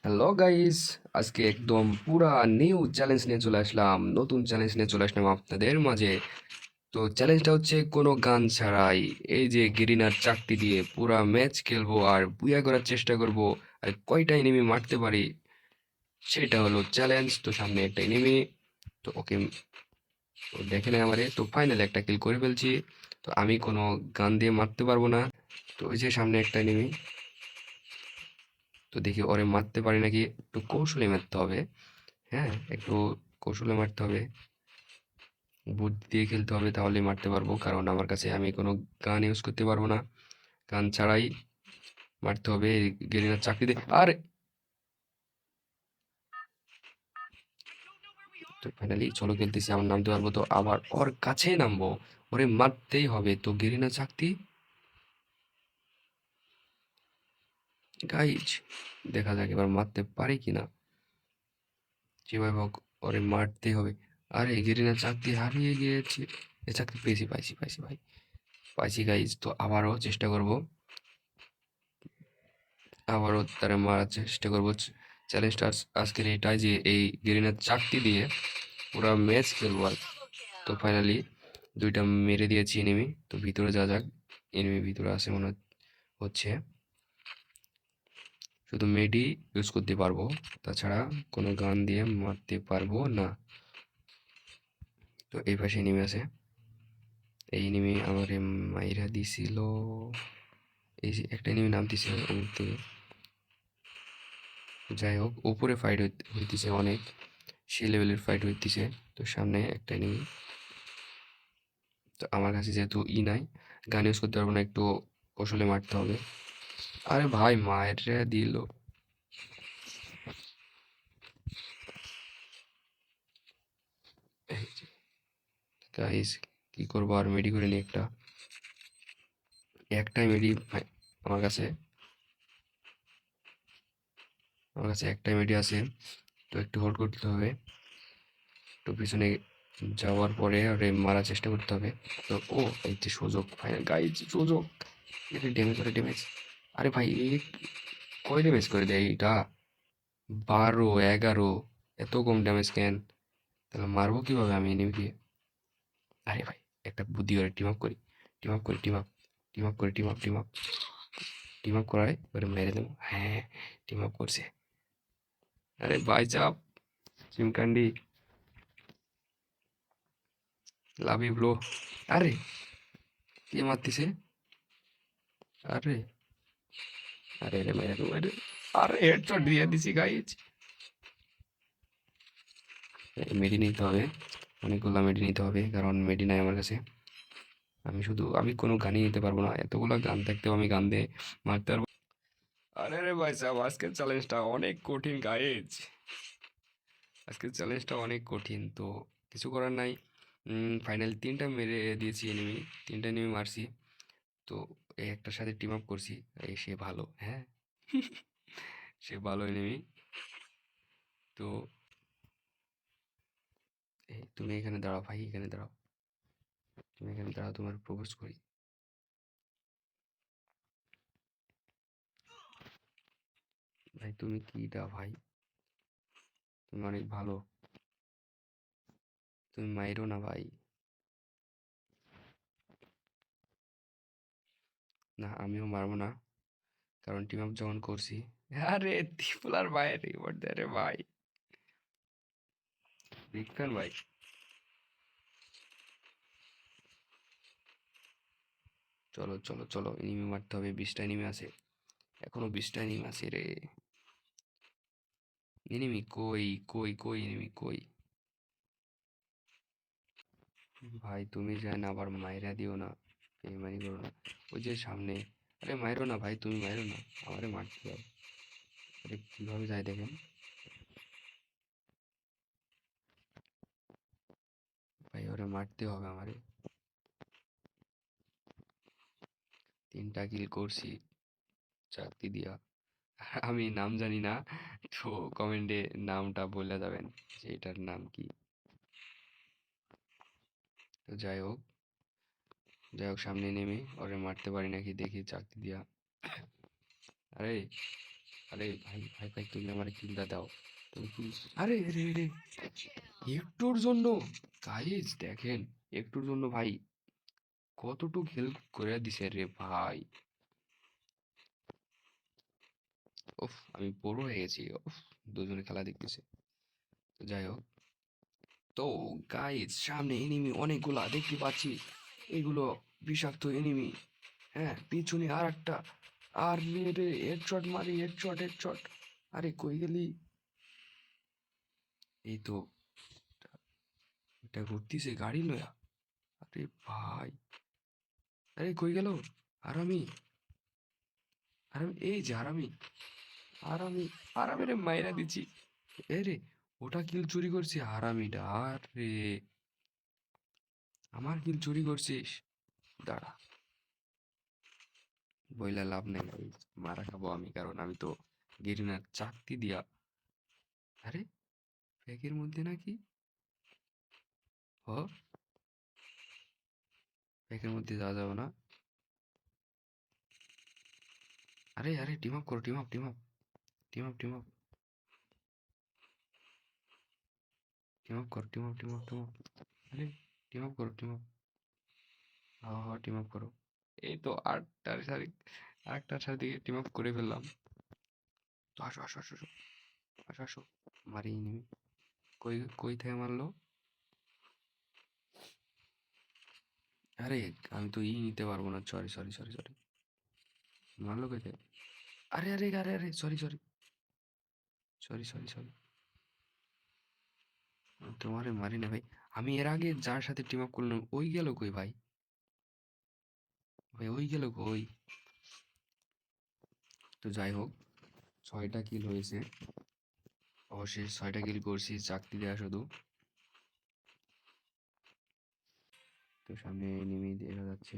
Hello guys, আজকে একদম পুরা নিউ চ্যালেঞ্জ নিয়ে চলে আসলাম। নতুন চ্যালেঞ্জ নিয়ে চলে আসলাম আপনাদের মাঝে। তো চ্যালেঞ্জটা হচ্ছে কোনো গান ছাড়াই এই যে গেরিনার চাকতি দিয়ে পুরা ম্যাচ খেলবো আর বুয়া করার চেষ্টা করব। আর কয়টা এনিমি মারতে পারি সেটা হলো চ্যালেঞ্জ। তো সামনে একটা এনিমি, তো ওকে দেখে নেয় আমারে। তো ফাইনালি একটা কিল করে ফেলছি। তো আমি কোনো গান দিয়ে মারতে পারবো না। তো ওই যে সামনে একটা এনিমি, তো দেখি ওরে মারতে পারি নাকি। একটু কৌশলে মারতে হবে। হ্যাঁ, একটু কৌশলে মারতে হবে, বুদ্ধি দিয়ে খেলতে হবে, তাহলেই মারতে পারবো। কারণ আমার কাছে আমি কোনো গান ইউজ করতে পারবো না, গান ছাড়াই মারতে হবে এই গেরিনার চাকরি দিয়ে। আরে তো ফাইনালি চলো খেলতেছি, আমার নামতে পারবো তো আবার ওর কাছে নামবো, ওরে মারতেই হবে। তো গেরিনা চাকতি গাইজ, দেখা যাক এবার মারতে পারি কিনা। যেভাবে হোক ওরে মারতেই হবে। আরে গেরিনা চাকতি হারিয়ে গিয়েছে। এ চাকরি পেয়েছি, পাইছি পাইছি ভাই, পাইছি গাইজ। তো আবারও চেষ্টা করব, আবারও তারা মারার চেষ্টা করবো। চ্যালেঞ্জটা আজকের এটাই যে এই গেরিনার চাকতি দিয়ে পুরা ম্যাচ খেলবো আর। তো ফাইনালি দুইটা মেরে দিয়েছি এনিমি। তো ভিতরে যা যাক, এনিমি ভিতরে আছে মনে হচ্ছে। শুধু মেডি ইউজ করতে পারবো, তাছাড়া কোনো গান দিয়ে মারতে পারবো না। তো এই পাশে এনিমি আছে, এই এনিমি আমারে মাইরা দিছিল। এই যে একটা এনিমি নামতেছে উপর থেকে। যাই হোক, উপরে ফাইট হইতেছে অনেক, সেই লেভেলের ফাইট হইতেছে। তো সামনে একটা এনিমি। তো আমার কাছে যেহেতু নাই, গান ইউজ করতে পারবো না, একটু কৌশলে মারতে হবে। আরে ভাই মায়ের দিল। গাইস, কি করবো আর, মেডি করে নি একটা, একটাই মেডি আমার কাছে, আমার কাছে একটাই মেডি আছে। তো একটু হোল্ড করতে হবে, একটু পিছনে যাওয়ার পরে আরে মারার চেষ্টা করতে হবে। তো ও, এই যে সুযোগ ফাইনাল গাইস, সুযোগ। এটা ড্যামেজ করে ড্যামেজ। আরে ভাই কয় ড্যামেজ করে দেয় এটা? 12, 11, এত কম ড্যামেজ কেন? তাহলে মারবো কিভাবে আমি এনিমিকে? আরে ভাই, একটা বুদ্ধি করে টিম আপ করি, টিম আপ করি, টিম আপ, টিম আপ করে, team up, team up, team up করায় এবারে মেরে দেবো। হ্যাঁ, টিম আপ করছে। আরে ভাই চাপ, চিমকান্ডি, লাভ ইউ ব্রো। আরে কে মারতেছে? আরে আরে আরে মেরে দেবো, আরে আরে হেডশট দিয়ে দিছি গাইজ। মেডি নিতে হবে, অনেকগুলো মেডি নিতে হবে, কারণ মেডি নাই আমার কাছে। আমি কোনো গানই নিতে পারবো না, এতগুলো গান থাকতেও আমি গান দিয়ে মারতে পারবো। আরে রে ভাই সাহেব, আজকের চ্যালেঞ্জটা অনেক কঠিন গাইজ, আজকের চ্যালেঞ্জটা অনেক কঠিন। তো কিছু করার নাই। ফাইনাল তিনটা মেরে দিয়েছি এনিমি, তিনটা এনিমি মারছি। তো এই একটার সাথে টিম আপ করছি, এই সে ভালো, হ্যাঁ। সে ভালো এনিমি। তো এই তুমি এখানে দাঁড়াও ভাই, এখানে দাঁড়াও, তুমি এখানে দাঁড়াও, তোমার প্রপোজ করি। ভাই তুমি কিটা ভাই, তুমি অনেক ভালো, তুমি মাইরো না ভাই। না আমিও মারবো না, কারণ টিম আপ যখন করছি। আরে ত্রিপুলার ভাই রিওয়ার্ড দে রে ভাই, বিগ ফ্যান ভাই। চলো চলো চলো, এনিমি মারতে হবে, 20টা এনিমি আছে, এখনো 20টা এনিমি আছে রে। এনিমি কই কই কই, এনিমি কই? ভাই তুমি যায় না আবার মাইরা দিও না, বেইমানি করো না। ওই যে সামনে, আরে মাইরো না ভাই, তুমি মাইরো না, আমারে মারতে দাও। আরে কিভাবে যায় দেখেন ভাই, ওরে মারতে হবে আমারে। 3টা কিল করছি চাকতি দিয়া। আমি নাম জানি না, তো কমেন্টে নামটা বলে যাবেন যে এটার নাম কি। তো যাই হোক, যাই হোক, সামনে নেমে ওরে মারতে পারি নাকি দেখি চাকতি দিয়া। আরে আরে ভাই ভাই ভাই, তুমি আমার কিলটা দাও। তুমি কি, আরে রে রে, একটুর জন্য গাইস দেখেন, একটুর জন্য ভাই কতটুক হেল্প করে দিছে রে ভাই। উফ, আমি বড় হয়ে গেছি। উফ, দুজনে খেলা দেখতেছে। তো যাই হোক, তো গাইস সামনে এনিমি অনেকগুলা দেখতে পাচ্ছি, এগুলো বিষাক্ত এনিমি। হ্যাঁ, পিছনে আর একটা, আর রে রে হেডশট মারি, হেডশট হেডশট। আরে কই গেলি? এই তো, এটা ঘুরতিছে গাড়ি লয়া। আরে ভাই, আরে কই গেল? আর আমি, এই যে আর আমি রে মাইরা দিচ্ছি। এ রে, ওটা কিল চুরি করছে হারামিটা। আরে আমার কিল চুরি করছিস, দাঁড়া, বইলা লাভ নেই ভাই, মারা খাবো আমি, কারণ আমি তো গেরিনার চাকতি দিয়া। আরে ব্যাগের মধ্যে নাকি, হ, ব্যাগের মধ্যে যাওয়া যাবে না। আরে আরে টিম আপ করো, team up team up team up team up team up করো, team up team up team up. আরে টিম আপ করো, টিম আপ, হ্যাঁ হ্যাঁ টিম আপ করো। এই তো আটটার সাথে টিম আপ করে ফেললাম। তো আসো আসো আসো আসো আসো আসো, মারি নিবি। কই কই থেকে মারলো? আরে আমি তো নিতে পারবো না, সরি সরি সরি সরি। মারলো কই থেকে? আরে আরে আরে আরে sorry sorry sorry sorry sorry, তোমারে মারি না ভাই। আমি এর আগে যার সাথে টিম আপ করলাম ওই গেল কই ভাই? ভাই ওই গেল কই? তো যাই হোক, 6টা কিল হয়েছে, অবশ্যই 6টা কিল করছি চাকতি দেয়া শুধু। তো সামনে এনিমি দেখা যাচ্ছে,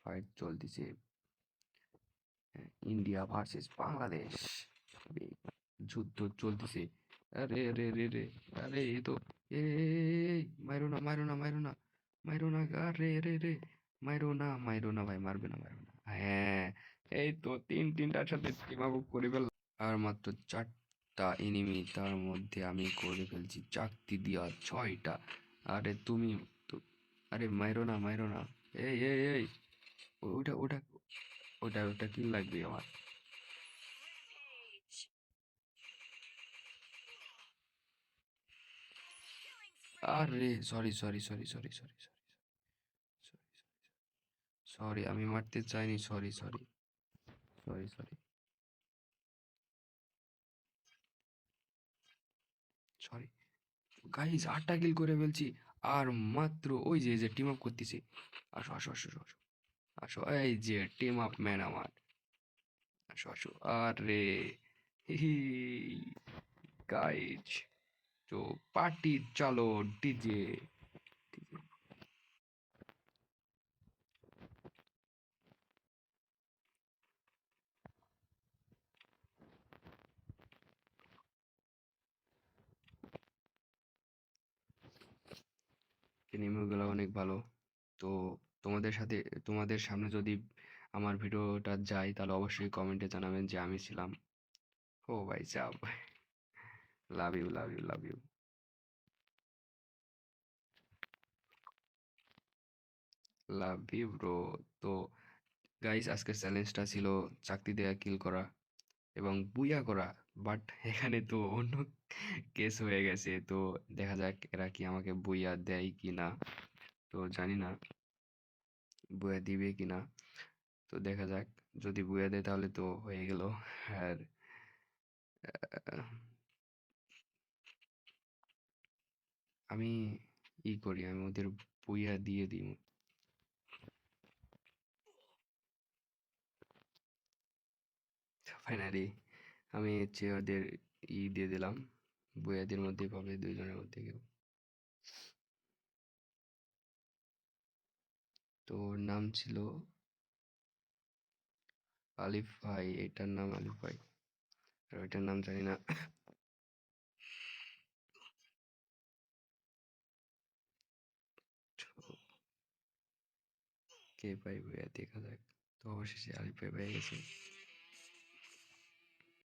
ফাইট চলতেছে, ইন্ডিয়া ভার্সেস বাংলাদেশ, এই যুদ্ধ চলতেছে। আরে আরে রে রে, আরে এ তো, এই মাইরো না মাইরো না মাইরো না মাইরো না, আরে রে রে, মাইরো না ভাই, মারবে না মারবে না। হ্যাঁ, এই তো তিনটার সাথে টিম আপ করে ফেললাম। আর মাত্র 4টা এনিমি, তার মধ্যে আমি করে ফেলছি চাকতি দিয়া 6টা। আরে তুমি তো, আরে মাইরো না মাইরো না, এই এই এই, ওটা ওটা ওটা কি লাগবে আমার? আরে sorry sorry sorry sorry sorry sorry sorry sorry, আমি মারতে চাইনি, sorry sorry sorry sorry sorry. Guys 8টা কিল করে ফেলছি, আর মাত্র ওই যে যে টিম আপ করতেছে। আসো আসো আসো আসো আসো, এই যে টিম আপ ম্যান আমার, আসো আসো। আরে হি গাইস, তো পার্টি চালো, ডিজে। এনিমেগুলো অনেক ভালো। তো তোমাদের সাথে, তোমাদের সামনে যদি আমার ভিডিওটা যায় তাহলে অবশ্যই কমেন্টে জানাবেন যে আমি ছিলাম। ও ভাই সাব, love you love you love you love you bro. তো গাইস, আজকের চ্যালেঞ্জটা ছিল চাকতি দেয়া কিল করা এবং বুইয়া করা। বাট এখানে তো অন্য কেস হয়ে গেছে, তো দেখা যাক এরা কি আমাকে বুইয়া দেয় কি না। তো জানি না বুইয়া দিবে কি না, তো দেখা যাক। যদি বুইয়া দেয় তাহলে তো হয়ে গেল। আর আহ, আমি করি, আমি ওদের বুইয়া দিয়ে দিই। ফাইনালি আমি হচ্ছে ওদের দিয়ে দিলাম, বুইয়াদের মধ্যে পাবে, দুইজনের মধ্যে কেউ। তো ওর নাম ছিল আলিফ ভাই, এটার নাম আলিফ ভাই, আর ওইটার নাম জানি না। তো কে পাই বুইয়া দেখা যাক। তো অবশেষে আলিফ ভাই পেয়ে গেছে।